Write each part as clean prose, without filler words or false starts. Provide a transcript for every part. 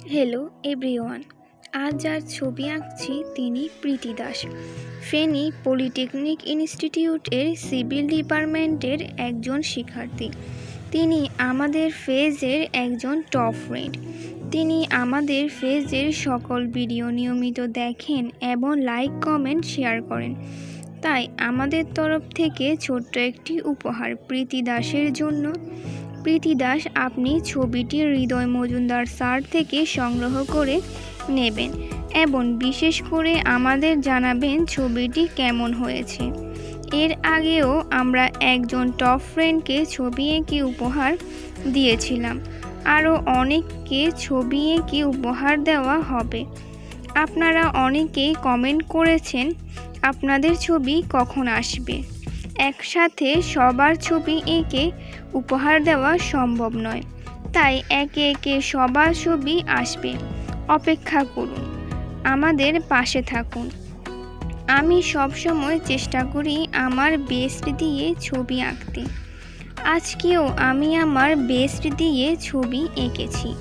Hello everyone. আজ যার ছবি আঁকছি তিনি প্রীতি দাস। ফেনী পলিটেকনিক ইনস্টিটিউটের সিভিল ডিপার্টমেন্টের একজন শিক্ষার্থী। তিনি আমাদের ফেজের একজন টপ ফ্রেন্ড। তিনি আমাদের ফেজের সকল ভিডিও নিয়মিত দেখেন এবং লাইক কমেন্ট শেয়ার করেন। তাই আমাদের তরফ থেকে ছোট্ট একটি উপহার প্রীতি দাসের জন্য। প্রীতি দাস, আপনি ছবিটি হৃদয় মজুমদার স্যার থেকে সংগ্রহ করে নেবেন এবং বিশেষ করে আমাদের জানাবেন ছবিটি কেমন হয়েছে। এর আগেও আমরা একজন টপ ফ্রেন্ডকে ছবি এঁকে উপহার দিয়েছিলাম, আরও অনেককে ছবি এঁকে উপহার দেওয়া হবে। আপনারা অনেকেই কমেন্ট করেছেন আপনাদের ছবি কখন আসবে। একসাথে সবার ছবি এঁকে উপহার দেওয়া সম্ভব নয়, তাই একে একে সবার ছবি আসবে। অপেক্ষা করুন, আমাদের পাশে থাকুন। আমি সবসময় চেষ্টা করি আমার বেস্ট দিয়ে ছবি আঁকতে। আজকেও আমি আমার বেস্ট দিয়ে ছবি এঁকেছি।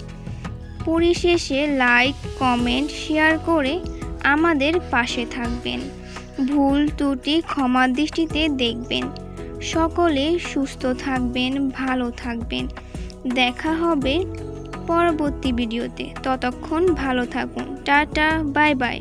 পরিশেষে লাইক কমেন্ট শেয়ার করে আমাদের পাশে থাকবেন। ভুল ত্রুটি ক্ষমার দৃষ্টিতে দেখবেন। সকলে সুস্থ থাকবেন, ভালো থাকবেন। দেখা হবে পরবর্তী ভিডিওতে। ততক্ষণ ভালো থাকুন। Tata, bye bye.